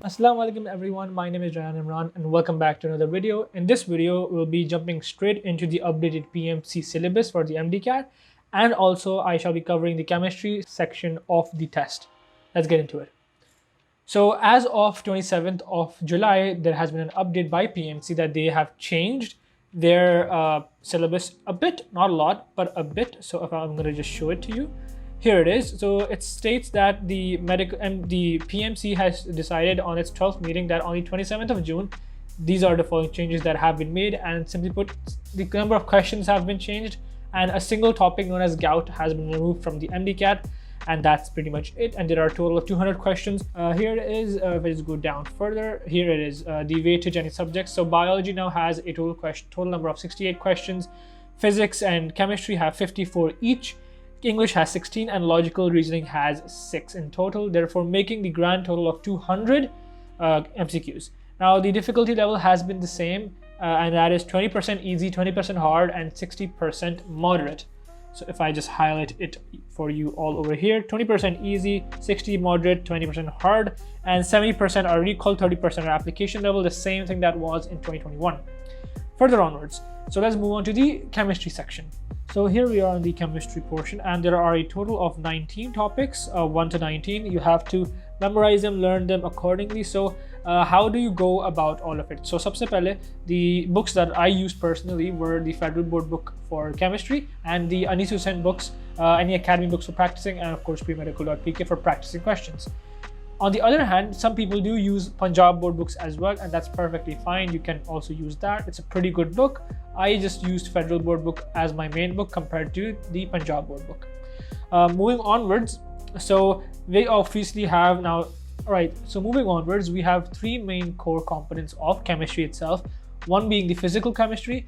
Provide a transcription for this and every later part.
Assalamu alaikum everyone, my name is Rayaan and welcome back to another video. In this video, we'll be jumping straight into the updated PMC syllabus for the MDCAT, and also I shall be covering the chemistry section of the test. Let's get into it. So as of 27th of July, there has been an update by PMC that they have changed their syllabus a bit, not a lot, but a bit. So if I'm going to just show it to you. Here it is. So it states that the PMC has decided on its 12th meeting that on the 27th of June, these are the following changes that have been made, and simply put, the number of questions have been changed, and a single topic known as gout has been removed from the MDCAT, and that's pretty much it. And there are a total of 200 questions. Here it is. If I just go down further, here it is, the weightage and its subjects. So biology now has a total number of 68 questions. Physics and chemistry have 54 each. English has 16 and logical reasoning has 6 in total, therefore making the grand total of 200 MCQs. Now the difficulty level has been the same, and that is 20% easy, 20% hard, and 60% moderate. So if I just highlight it for you all over here, 20% easy, 60 moderate, 20% hard, and 70% are recall, 30% are application level, the same thing that was in 2021. Further onwards, so let's move on to the chemistry section. So here we are on the chemistry portion, and there are a total of 19 topics, 1 to 19. You have to memorize them, learn them accordingly. So how do you go about all of it? So sabse pehle, the books that I used personally were the Federal Board book for chemistry and the Anis Hussain books, any academy books for practicing, and of course premedical.pk for practicing questions. On the other hand, some people do use Punjab board books as well, and that's perfectly fine. You can also use that. It's a pretty good book. I just used Federal Board book as my main book compared to the Punjab board book. Moving onwards, so we obviously have now, alright, so moving onwards, we have three main core components of chemistry itself. One being the physical chemistry,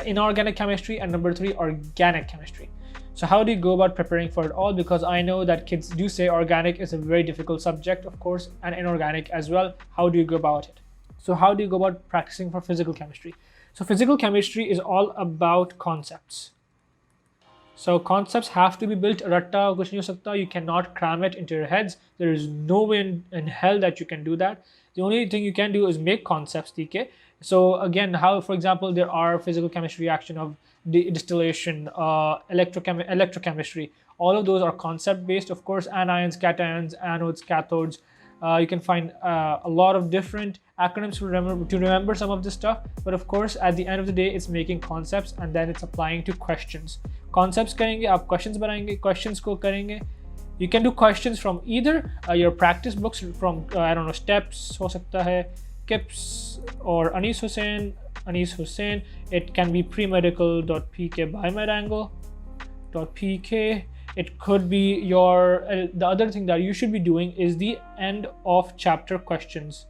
inorganic chemistry, and number 3, organic chemistry. So how do you go about preparing for it all? Because I know that kids do say organic is a very difficult subject, of course, and inorganic as well. How do you go about it? So how do you go about practicing for physical chemistry? So physical chemistry is all about concepts. So concepts have to be built. Ratta kuch nahi ho sakta. You cannot cram it into your heads. There is no way in hell that you can do that. The only thing you can do is make concepts. Okay? So again, how, for example, there are physical chemistry reaction of distillation, electrochemistry. All of those are concept based. Of course, anions, cations, anodes, cathodes. You can find a lot of different acronyms to remember some of this stuff. But of course, at the end of the day, it's making concepts and then it's applying to questions. Concepts karenge, aap questions banayenge, questions ko karenge. You can do questions from either your practice books from, I don't know, steps, ho sakta hai, KIPS, or Anis Hussain. It can be premedical.pk by medangle.pk. It could be your the other thing that you should be doing is the end of chapter questions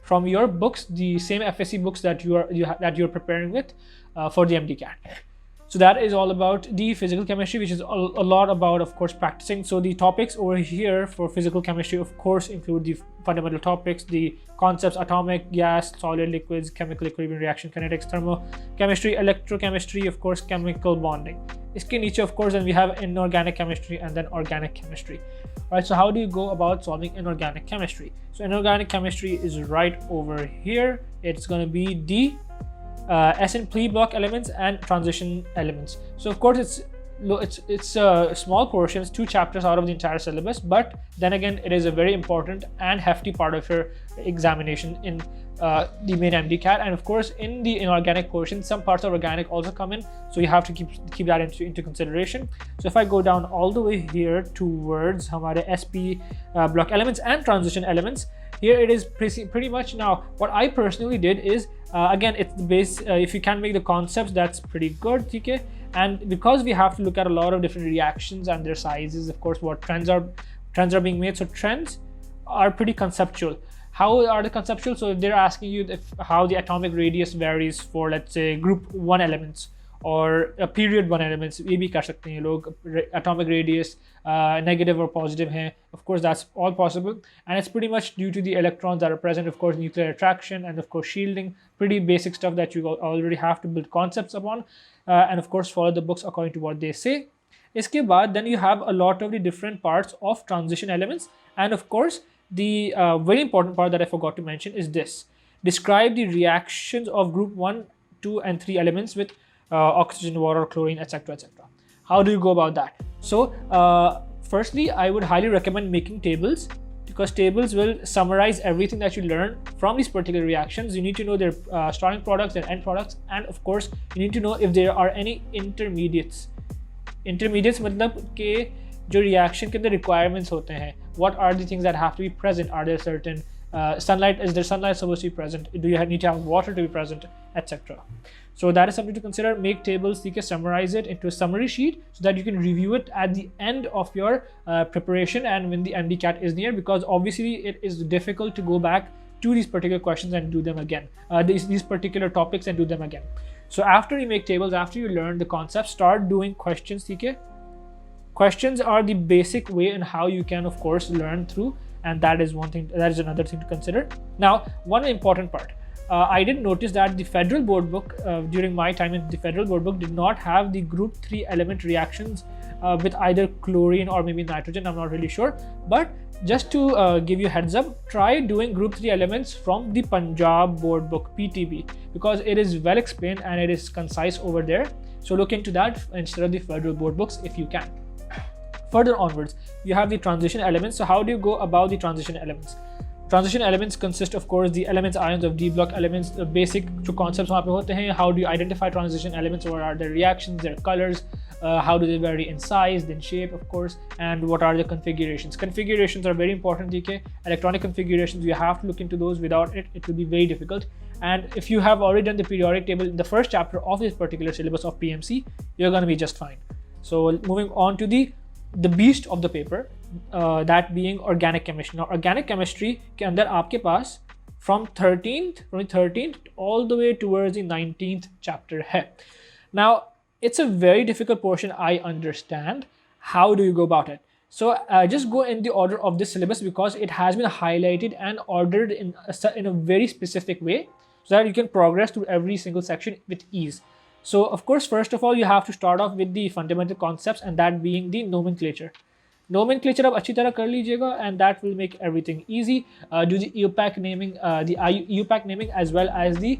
from your books, the same FSC books that you're preparing with for the MDCAT. So that is all about the physical chemistry, which is a lot about, of course, practicing. So the topics over here for physical chemistry, of course, include the fundamental topics, the concepts: atomic, gas, solid, liquids, chemical equilibrium, reaction kinetics, thermochemistry, electrochemistry, of course, chemical bonding. Iske niche, of course, then we have inorganic chemistry and then organic chemistry. All right, so how do you go about solving inorganic chemistry? So inorganic chemistry is right over here. It's going to be the S and P block elements and transition elements. So of course it's a small portion, it's 2 chapters out of the entire syllabus, but then again it is a very important and hefty part of your examination in the main MDCAT. And of course in the inorganic portion, some parts of organic also come in, so you have to keep that into consideration. So if I go down all the way here towards hamare SP block elements and transition elements, here it is pretty much. Now what I personally did is again, it's the base. If you can make the concepts, that's pretty good. Okay? And because we have to look at a lot of different reactions and their sizes, of course, what trends are being made. So trends are pretty conceptual. How are they conceptual? So if they're asking you how the atomic radius varies for, let's say, group 1 elements or period 1 elements, ये भी कर सकते हैं लोग. Atomic radius negative or positive हैं. Of course, that's all possible, and it's pretty much due to the electrons that are present. Of course, nuclear attraction and of course shielding. Pretty basic stuff that you already have to build concepts upon, and of course follow the books according to what they say. इसके बाद then you have a lot of the different parts of transition elements, and of course the very important part that I forgot to mention is this. Describe the reactions of group 1, 2 and 3 elements with oxygen, water, chlorine, etc, etc. How do you go about that? So firstly, I would highly recommend making tables, because tables will summarize everything that you learn from these particular reactions. You need to know their starting products, their end products, and of course you need to know if there are any intermediates. Intermediates मतलब के जो reaction के अंदर requirements होते हैं. What are the things that have to be present? Are there certain sunlight? Is there sunlight supposed to be present? Do you need to have water to be present, etc. So that is something to consider. Make tables, summarize it into a summary sheet so that you can review it at the end of your preparation and when the MDCAT is near, because obviously it is difficult to go back to these particular questions and do them again, these particular topics and do them again. So after you make tables, after you learn the concepts, start doing questions. Questions are the basic way in how you can of course learn through, and that is one thing, that is another thing to consider. Now, one important part. I did notice that the federal board book, during my time in the federal board book, did not have the group 3 element reactions with either chlorine or maybe nitrogen. I'm not really sure, but just to give you a heads up, try doing group 3 elements from the Punjab board book, PTB, because it is well explained and it is concise over there. So look into that instead of the federal board books if you can. Further onwards, you have the transition elements. So how do you go about the transition elements? Transition elements consist, of course, the elements, ions of D block elements, the basic concepts वहाँ पे होते हैं. How do you identify transition elements? What are their reactions, their colors? How do they vary in size, then shape, of course, and what are the configurations? Configurations are very important. Okay, electronic configurations, you have to look into those. Without it, it will be very difficult. And if you have already done the periodic table in the first chapter of this particular syllabus of PMC, you're going to be just fine. So moving on to the beast of the paper, that being organic chemistry. Now, organic chemistry के अंदर आपके पास from the 13th all the way towards the 19th chapter है. Now, it's a very difficult portion, I understand. How do you go about it? So just go in the order of this syllabus, because it has been highlighted and ordered in a very specific way so that you can progress through every single section with ease. So of course, first of all, you have to start off with the fundamental concepts, and that being the nomenclature. Nomenclature आप अच्छी तरह कर लीजिएगा, and that will make everything easy. Do the EUPAC naming, EUPAC naming as well as the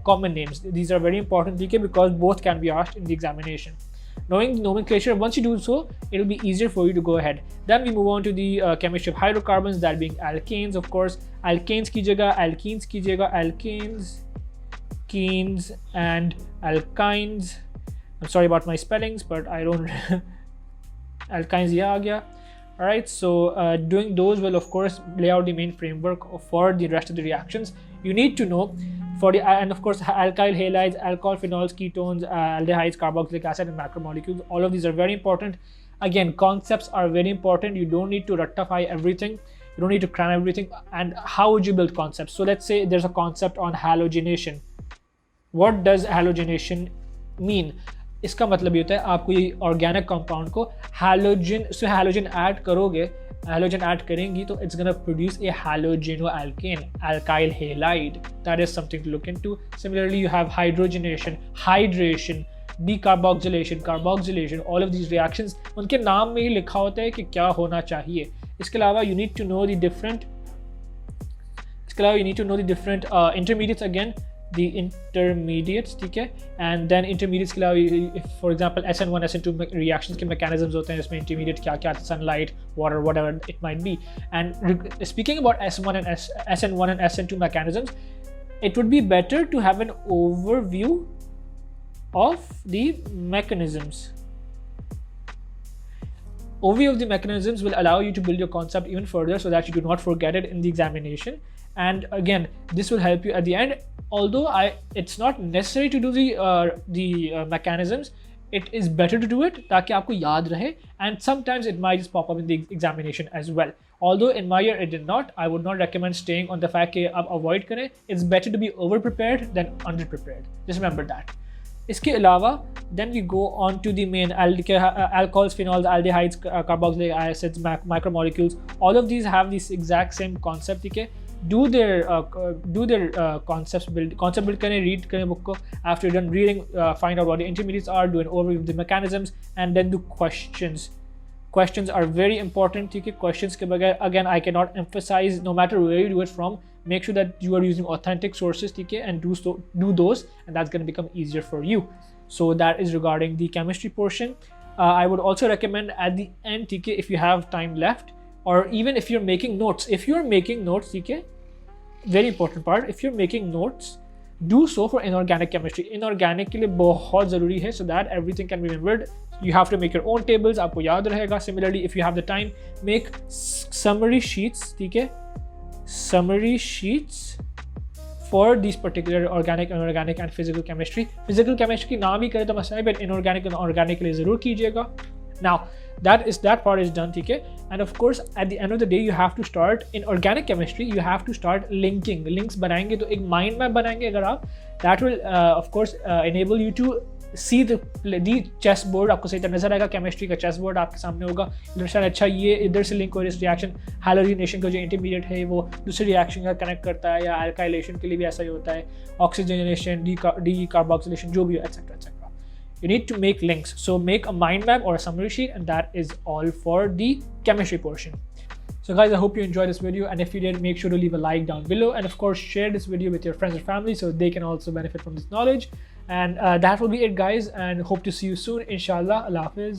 common names. These are very important because both can be asked in the examination. Knowing the nomenclature, once you do so, it will be easier for you to go ahead. Then we move on to the chemistry of hydrocarbons, that being alkanes, of course. Alkanes की जगह alkenes कीजिएगा, alkanes, kenes and alkynes. I'm sorry about my spellings, but I don't alkynes yeah aa gaya. All right, so doing those will of course lay out the main framework for the rest of the reactions. You need to know for the, and of course, alkyl halides, alcohol phenols, ketones, aldehydes, carboxylic acid and macromolecules. All of these are very important. Again, concepts are very important. You don't need to rectify everything. You don't need to cram everything. And how would you build concepts? So let's say there's a concept on halogenation. What does halogenation mean? इसका मतलब ये होता है आपको ये organic compound को halogen add करोगे, halogen add करेंगी तो it's gonna produce a halogeno alkane, alkyl halide. That is something to look into. Similarly, you have hydrogenation, hydration, decarboxylation, carboxylation. All of these reactions, उनके नाम में ही लिखा होता है कि क्या होना चाहिए. इसके अलावा you need to know the different intermediates again. The intermediates, ठीक है, and then intermediates के अलावा, if for example SN1 SN2 reactions के mechanisms होते हैं, इसमें intermediate क्या क्या, sunlight, water, whatever it might be. And speaking about SN1 and SN2 mechanisms, it would be better to have an overview of the mechanisms. Overview of the mechanisms will allow you to build your concept even further so that you do not forget it in the examination. And again, this will help you at the end. Although it's not necessary to do the mechanisms, it is better to do it ताकि आपको याद रहे, and sometimes it might just pop up in the examination as well. Although in my year it did not, I would not recommend staying on the fact कि आप avoid करें. It's better to be over prepared than under prepared. Just remember that. इसके अलावा then we go on to the main alcohols, phenols, aldehydes, carboxylic acids, macromolecules. All of these have this exact same concept. ठीक है, do their concept build करें, read करें book को. After you're done reading, find out what the intermediates are, do an overview of the mechanisms, and then do questions. Questions are very important. ठीक है, questions के बगैर, again I cannot emphasize, no matter where you do it from, make sure that you are using authentic sources, ठीक है, and do those, and that's going to become easier for you. So that is regarding the chemistry portion. I would also recommend at the end, ठीक है, if you have time left, or even if you're making notes, ठीक है, very important part, if you're making notes, do so for inorganic chemistry. Inorganic के लिए बहुत ज़रूरी है, so that everything can be remembered. You have to make your own tables, आपको याद रहेगा. Similarly, if you have the time, make summary sheets, ठीक है, summary sheets for these particular organic, inorganic and physical chemistry. Physical chemistry नाम ही करे तो मसला है, but inorganic and organic के लिए ज़रूर कीजिएगा. Now, that part is done, ठीक है. And of course, at the end of the day, you have to start in organic chemistry. You have to start linking. Links बनाएंगे तो एक mind map बनाएंगे अगर आप. That will of course enable you to see the chessboard. आपको सही तरह नजर आएगा. Chemistry का chessboard आपके सामने होगा. दरअसल अच्छा ये इधर से लिंक हो इस रिएक्शन हैलोजिनेशन का जो इंटरमीडिएट है वो दूसरी रिएक्शन का कनेक्ट करता है, या अल्काइलेशन के लिए भी ऐसा ही होता है, ऑक्सीजनेशन, डी कार्बोक्सिलेशन जो भी हो, etcetera etcetera. You need to make links. So make a mind map or a summary sheet, and that is all for the chemistry portion. So guys, I hope you enjoyed this video, and if you did, make sure to leave a like down below, and of course share this video with your friends and family so they can also benefit from this knowledge. And that will be it, guys, and hope to see you soon, inshallah. Allah Hafiz.